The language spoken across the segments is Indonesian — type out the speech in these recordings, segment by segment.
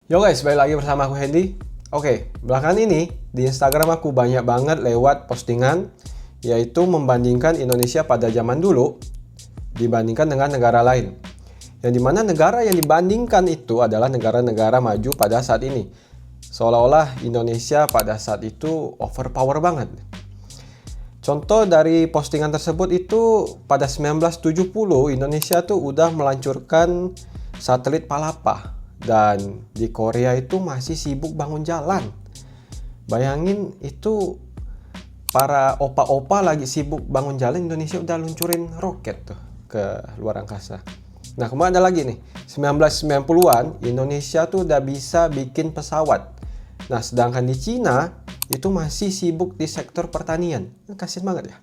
Yo guys, balik lagi bersama aku Hendy. Oke, belakangan ini di Instagram aku banyak banget lewat postingan yaitu membandingkan Indonesia pada zaman dulu dibandingkan dengan negara lain. Yang dimana negara yang dibandingkan itu adalah negara-negara maju pada saat ini. Seolah-olah Indonesia pada saat itu overpower banget. Contoh dari postingan tersebut itu pada 1970 Indonesia tuh udah meluncurkan satelit Palapa. Dan di Korea itu masih sibuk bangun jalan. Bayangin itu para opa-opa lagi sibuk bangun jalan, Indonesia udah luncurin roket tuh ke luar angkasa. Nah, kemudian ada lagi nih, 1990-an Indonesia tuh udah bisa bikin pesawat. Nah, sedangkan di Cina itu masih sibuk di sektor pertanian. Kasian banget ya.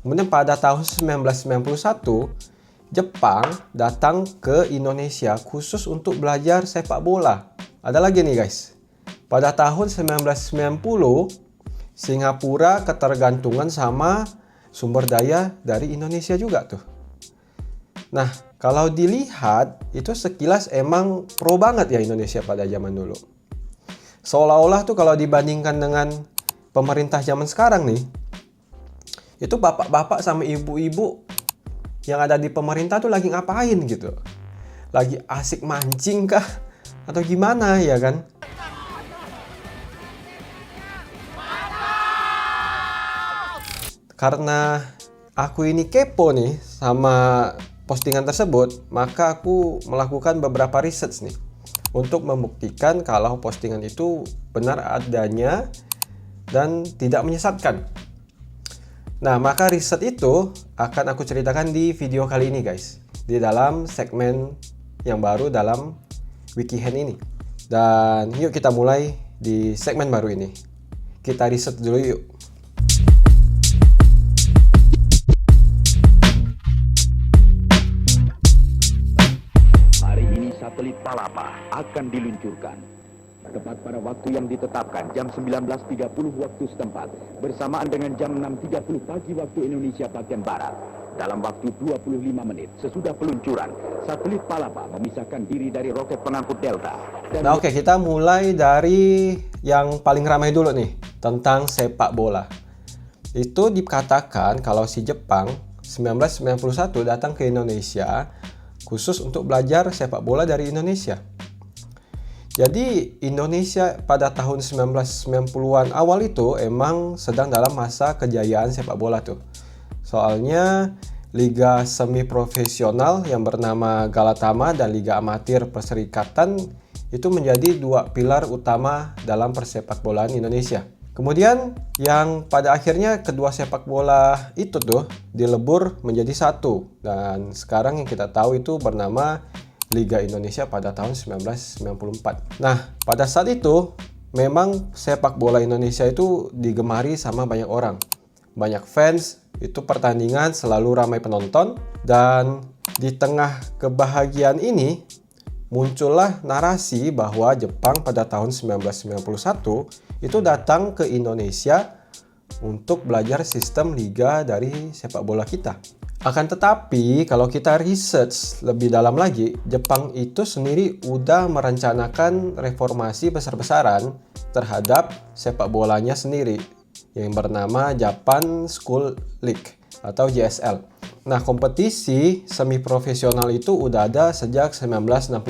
Kemudian pada tahun 1991 Jepang datang ke Indonesia khusus untuk belajar sepak bola. Ada lagi nih guys. Pada tahun 1990, Singapura ketergantungan sama sumber daya dari Indonesia juga tuh. Nah, kalau dilihat itu sekilas emang pro banget ya Indonesia pada zaman dulu. Seolah-olah tuh kalau dibandingkan dengan pemerintah zaman sekarang nih, itu bapak-bapak sama ibu-ibu yang ada di pemerintah tuh lagi ngapain gitu? Lagi asik mancing kah? Atau gimana ya kan? Karena aku ini kepo nih sama postingan tersebut, maka aku melakukan beberapa research nih untuk membuktikan kalau postingan itu benar adanya dan tidak menyesatkan. Nah, maka riset itu akan aku ceritakan di video kali ini guys, di dalam segmen yang baru dalam Wikihan ini. Dan yuk kita mulai di segmen baru ini. Kita riset dulu yuk. Hari ini satelit Palapa akan diluncurkan. Tepat pada waktu yang ditetapkan, jam 19.30 waktu setempat, bersamaan dengan jam 6.30 pagi waktu Indonesia bagian Barat. Dalam waktu 25 menit sesudah peluncuran, satelit Palapa memisahkan diri dari roket pengangkut Delta. Nah oke, kita mulai dari yang paling ramai dulu nih, tentang sepak bola. Itu dikatakan kalau si Jepang 1991 datang ke Indonesia khusus untuk belajar sepak bola dari Indonesia. Jadi Indonesia pada tahun 1990-an awal itu emang sedang dalam masa kejayaan sepak bola tuh. Soalnya liga semi profesional yang bernama Galatama dan liga amatir perserikatan itu menjadi dua pilar utama dalam persepak bolaan Indonesia. Kemudian yang pada akhirnya kedua sepak bola itu tuh dilebur menjadi satu. Dan sekarang yang kita tahu itu bernama Liga Indonesia pada tahun 1994. Nah, pada saat itu memang sepak bola Indonesia itu digemari sama banyak orang. Banyak fans, itu pertandingan selalu ramai penonton. Dan di tengah kebahagiaan ini muncullah narasi bahwa Jepang pada tahun 1991 itu datang ke Indonesia untuk belajar sistem liga dari sepak bola kita. Akan tetapi, kalau kita research lebih dalam lagi, Jepang itu sendiri udah merencanakan reformasi besar-besaran terhadap sepak bolanya sendiri yang bernama Japan School League atau JSL. Nah, kompetisi semi profesional itu udah ada sejak 1965.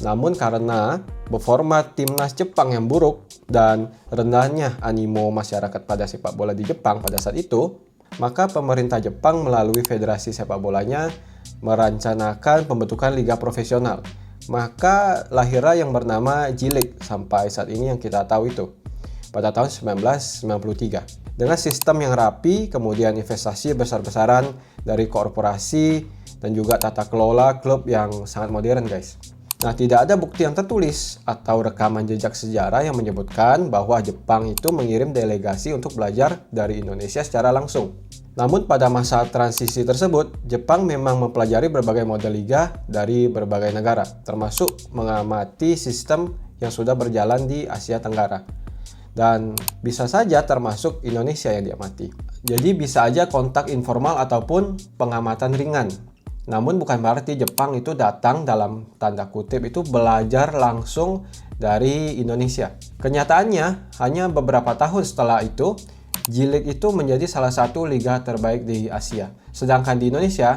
Namun karena performa timnas Jepang yang buruk dan rendahnya animo masyarakat pada sepak bola di Jepang pada saat itu, maka pemerintah Jepang melalui federasi sepak bolanya merencanakan pembentukan liga profesional. Maka lahirlah yang bernama J-League sampai saat ini yang kita tahu itu pada tahun 1993. Dengan sistem yang rapi, kemudian investasi besar-besaran dari korporasi dan juga tata kelola klub yang sangat modern guys. Nah, tidak ada bukti yang tertulis atau rekaman jejak sejarah yang menyebutkan bahwa Jepang itu mengirim delegasi untuk belajar dari Indonesia secara langsung. Namun pada masa transisi tersebut, Jepang memang mempelajari berbagai model liga dari berbagai negara, termasuk mengamati sistem yang sudah berjalan di Asia Tenggara. Dan bisa saja termasuk Indonesia yang diamati. Jadi bisa aja kontak informal ataupun pengamatan ringan. Namun bukan berarti Jepang itu datang dalam tanda kutip itu belajar langsung dari Indonesia. Kenyataannya, hanya beberapa tahun setelah itu, J-League itu menjadi salah satu liga terbaik di Asia. Sedangkan di Indonesia,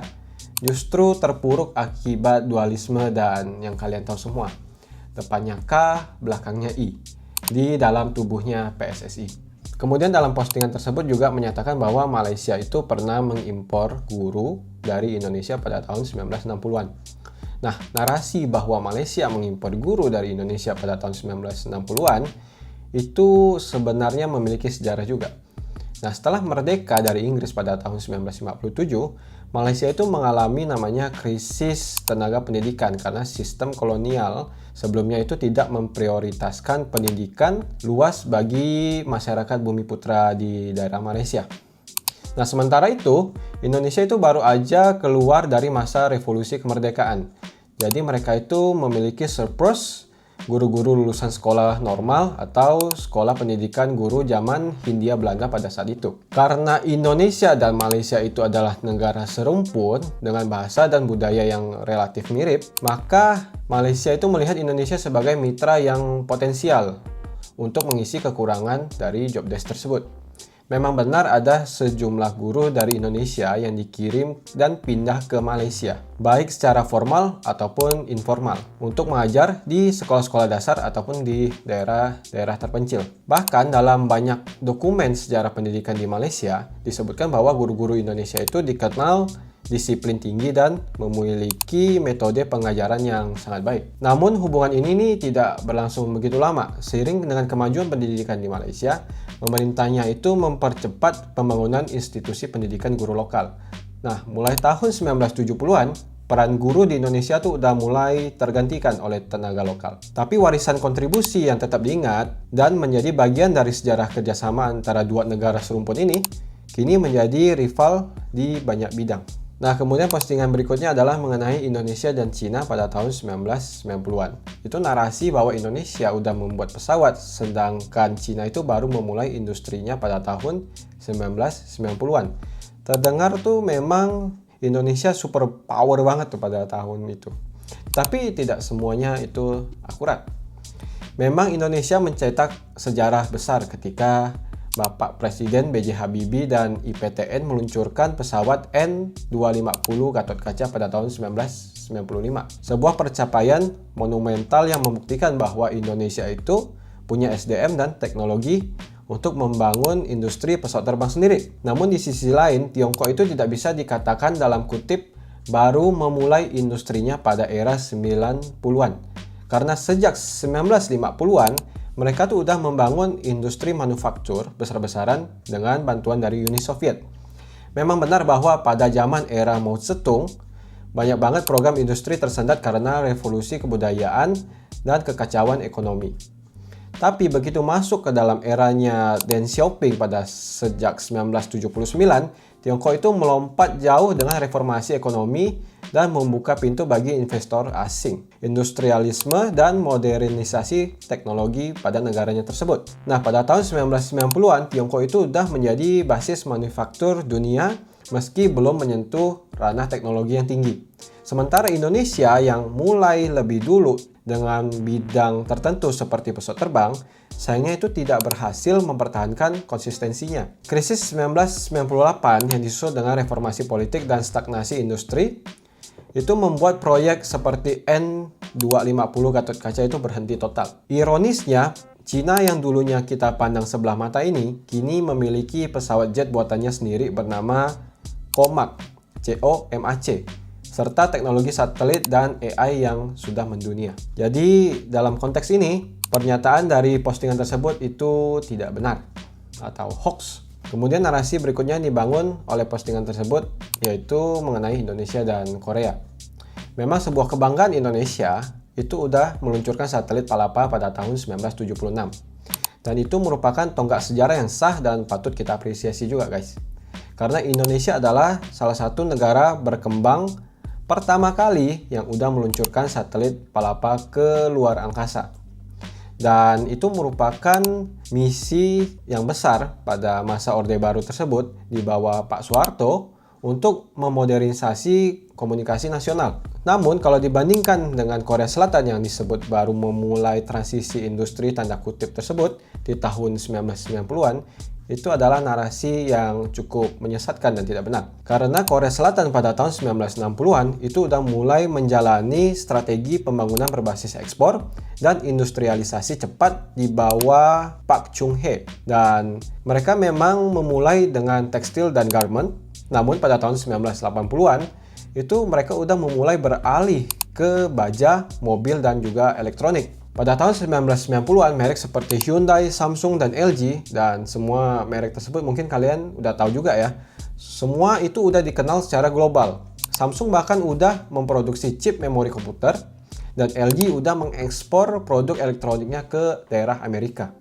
justru terpuruk akibat dualisme dan yang kalian tahu semua. Depannya K, belakangnya I, di dalam tubuhnya PSSI. Kemudian dalam postingan tersebut juga menyatakan bahwa Malaysia itu pernah mengimpor guru dari Indonesia pada tahun 1960-an. Nah, narasi bahwa Malaysia mengimpor guru dari Indonesia pada tahun 1960-an itu sebenarnya memiliki sejarah juga. Nah, setelah merdeka dari Inggris pada tahun 1957, Malaysia itu mengalami namanya krisis tenaga pendidikan karena sistem kolonial sebelumnya itu tidak memprioritaskan pendidikan luas bagi masyarakat Bumi Putra di daerah Malaysia. Nah, sementara itu, Indonesia itu baru aja keluar dari masa revolusi kemerdekaan. Jadi mereka itu memiliki surplus guru-guru lulusan sekolah normal atau sekolah pendidikan guru zaman Hindia Belanda pada saat itu. Karena Indonesia dan Malaysia itu adalah negara serumpun dengan bahasa dan budaya yang relatif mirip, maka Malaysia itu melihat Indonesia sebagai mitra yang potensial untuk mengisi kekurangan dari job desk tersebut. Memang benar ada sejumlah guru dari Indonesia yang dikirim dan pindah ke Malaysia, baik secara formal ataupun informal, untuk mengajar di sekolah-sekolah dasar ataupun di daerah-daerah terpencil. Bahkan dalam banyak dokumen sejarah pendidikan di Malaysia, disebutkan bahwa guru-guru Indonesia itu dikenal disiplin tinggi dan memiliki metode pengajaran yang sangat baik. Namun hubungan ini tidak berlangsung begitu lama. Seiring dengan kemajuan pendidikan di Malaysia, pemerintahnya itu mempercepat pembangunan institusi pendidikan guru lokal. Nah, mulai tahun 1970-an, peran guru di Indonesia tuh udah mulai tergantikan oleh tenaga lokal. Tapi warisan kontribusi yang tetap diingat dan menjadi bagian dari sejarah kerjasama antara dua negara serumpun ini, kini menjadi rival di banyak bidang. Nah, kemudian postingan berikutnya adalah mengenai Indonesia dan Cina pada tahun 1990-an. Itu narasi bahwa Indonesia udah membuat pesawat, sedangkan Cina itu baru memulai industrinya pada tahun 1990-an. Terdengar tuh memang Indonesia super power banget tuh pada tahun itu. Tapi tidak semuanya itu akurat. Memang Indonesia mencetak sejarah besar ketika Bapak Presiden B.J. Habibie dan IPTN meluncurkan pesawat N250 Gatot Kaca pada tahun 1995. Sebuah pencapaian monumental yang membuktikan bahwa Indonesia itu punya SDM dan teknologi untuk membangun industri pesawat terbang sendiri. Namun di sisi lain, Tiongkok itu tidak bisa dikatakan dalam kutip baru memulai industrinya pada era 90-an. Karena sejak 1950-an, mereka tuh udah membangun industri manufaktur besar-besaran dengan bantuan dari Uni Soviet. Memang benar bahwa pada zaman era Mao Zedong, banyak banget program industri tersendat karena revolusi kebudayaan dan kekacauan ekonomi. Tapi begitu masuk ke dalam eranya Deng Xiaoping pada sejak 1979, Tiongkok itu melompat jauh dengan reformasi ekonomi dan membuka pintu bagi investor asing, industrialisme dan modernisasi teknologi pada negaranya tersebut. Nah, pada tahun 1990-an, Tiongkok itu sudah menjadi basis manufaktur dunia meski belum menyentuh ranah teknologi yang tinggi. Sementara Indonesia yang mulai lebih dulu dengan bidang tertentu seperti pesawat terbang, sayangnya itu tidak berhasil mempertahankan konsistensinya. Krisis 1998 yang disusul dengan reformasi politik dan stagnasi industri itu membuat proyek seperti N250 Gatot Kaca itu berhenti total. Ironisnya, Cina yang dulunya kita pandang sebelah mata ini kini memiliki pesawat jet buatannya sendiri bernama COMAC, C-O-M-A-C, serta teknologi satelit dan AI yang sudah mendunia. Jadi dalam konteks ini, pernyataan dari postingan tersebut itu tidak benar atau hoax. Kemudian narasi berikutnya dibangun oleh postingan tersebut yaitu mengenai Indonesia dan Korea. Memang sebuah kebanggaan Indonesia itu udah meluncurkan satelit Palapa pada tahun 1976. Dan itu merupakan tonggak sejarah yang sah dan patut kita apresiasi juga, guys. Karena Indonesia adalah salah satu negara berkembang pertama kali yang udah meluncurkan satelit Palapa ke luar angkasa. Dan itu merupakan misi yang besar pada masa Orde Baru tersebut di bawah Pak Soeharto untuk memodernisasi komunikasi nasional. Namun kalau dibandingkan dengan Korea Selatan yang disebut baru memulai transisi industri tanda kutip tersebut di tahun 1990-an, itu adalah narasi yang cukup menyesatkan dan tidak benar. Karena Korea Selatan pada tahun 1960-an itu udah mulai menjalani strategi pembangunan berbasis ekspor dan industrialisasi cepat di bawah Park Chung-hee. Dan mereka memang memulai dengan tekstil dan garment, namun pada tahun 1980-an itu mereka udah memulai beralih ke baja, mobil, dan juga elektronik. Pada tahun 1990-an, merek seperti Hyundai, Samsung, dan LG, dan semua merek tersebut mungkin kalian udah tahu juga ya, semua itu udah dikenal secara global. Samsung bahkan udah memproduksi chip memori komputer, dan LG udah mengekspor produk elektroniknya ke daerah Amerika.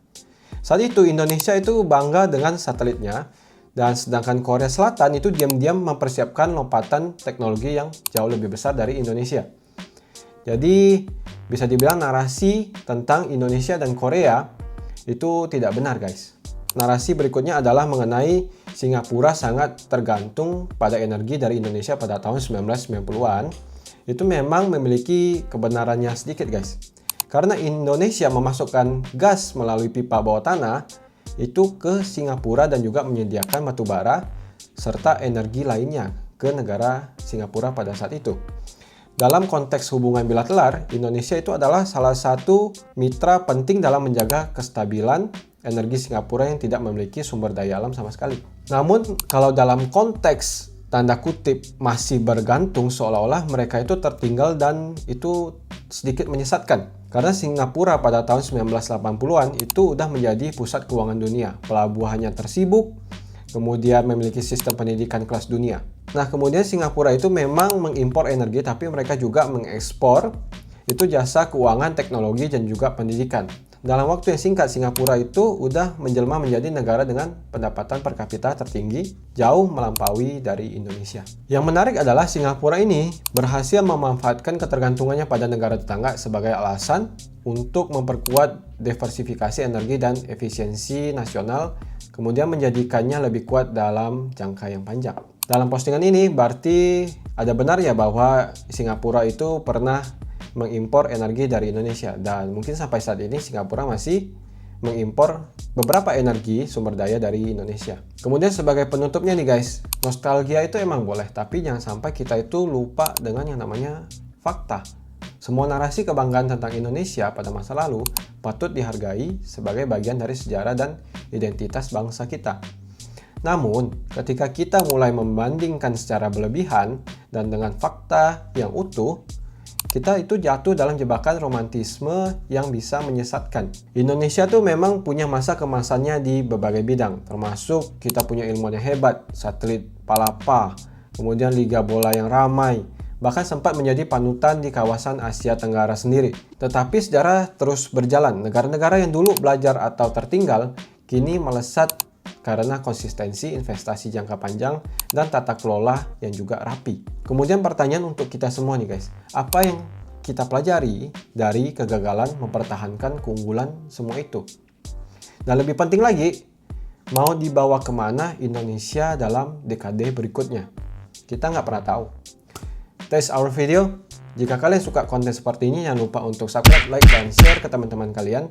Saat itu Indonesia itu bangga dengan satelitnya, dan sedangkan Korea Selatan itu diam-diam mempersiapkan lompatan teknologi yang jauh lebih besar dari Indonesia. Jadi bisa dibilang narasi tentang Indonesia dan Korea itu tidak benar, guys. Narasi berikutnya adalah mengenai Singapura sangat tergantung pada energi dari Indonesia pada tahun 1990-an. Itu memang memiliki kebenarannya sedikit, guys. Karena Indonesia memasukkan gas melalui pipa bawah tanah itu ke Singapura dan juga menyediakan batu bara serta energi lainnya ke negara Singapura pada saat itu. Dalam konteks hubungan bilateral, Indonesia itu adalah salah satu mitra penting dalam menjaga kestabilan energi Singapura yang tidak memiliki sumber daya alam sama sekali. Namun, kalau dalam konteks tanda kutip masih bergantung, seolah-olah mereka itu tertinggal dan itu sedikit menyesatkan. Karena Singapura pada tahun 1980-an itu udah menjadi pusat keuangan dunia, pelabuhannya tersibuk, kemudian memiliki sistem pendidikan kelas dunia. Nah, kemudian Singapura itu memang mengimpor energi, tapi mereka juga mengekspor itu jasa keuangan, teknologi, dan juga pendidikan. Dalam waktu yang singkat, Singapura itu udah menjelma menjadi negara dengan pendapatan per kapita tertinggi, jauh melampaui dari Indonesia. Yang menarik adalah Singapura ini berhasil memanfaatkan ketergantungannya pada negara tetangga sebagai alasan untuk memperkuat diversifikasi energi dan efisiensi nasional, kemudian menjadikannya lebih kuat dalam jangka yang panjang. Dalam postingan ini berarti ada benar ya bahwa Singapura itu pernah mengimpor energi dari Indonesia, dan mungkin sampai saat ini Singapura masih mengimpor beberapa energi sumber daya dari Indonesia. Kemudian sebagai penutupnya nih guys, nostalgia itu emang boleh, tapi jangan sampai kita itu lupa dengan yang namanya fakta. Semua narasi kebanggaan tentang Indonesia pada masa lalu patut dihargai sebagai bagian dari sejarah dan identitas bangsa kita. Namun, ketika kita mulai membandingkan secara berlebihan dan dengan fakta yang utuh, kita itu jatuh dalam jebakan romantisme yang bisa menyesatkan. Indonesia tuh memang punya masa kemasannya di berbagai bidang, termasuk kita punya ilmuwan yang hebat, satelit Palapa, kemudian liga bola yang ramai, bahkan sempat menjadi panutan di kawasan Asia Tenggara sendiri. Tetapi sejarah terus berjalan. Negara-negara yang dulu belajar atau tertinggal, kini melesat karena konsistensi investasi jangka panjang dan tata kelola yang juga rapi. Kemudian pertanyaan untuk kita semua nih guys, apa yang kita pelajari dari kegagalan mempertahankan keunggulan semua itu? Dan lebih penting lagi, mau dibawa kemana Indonesia dalam dekade berikutnya? Kita nggak pernah tahu. That's our video. Jika kalian suka konten seperti ini, jangan lupa untuk subscribe, like, dan share ke teman-teman kalian.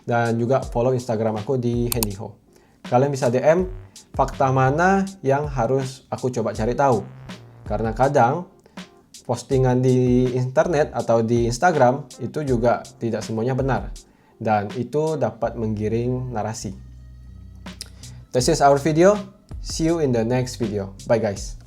Dan juga follow Instagram aku di Handyho. Kalian bisa DM fakta mana yang harus aku coba cari tahu. Karena kadang postingan di internet atau di Instagram itu juga tidak semuanya benar. Dan itu dapat menggiring narasi. This is our video. See you in the next video. Bye guys.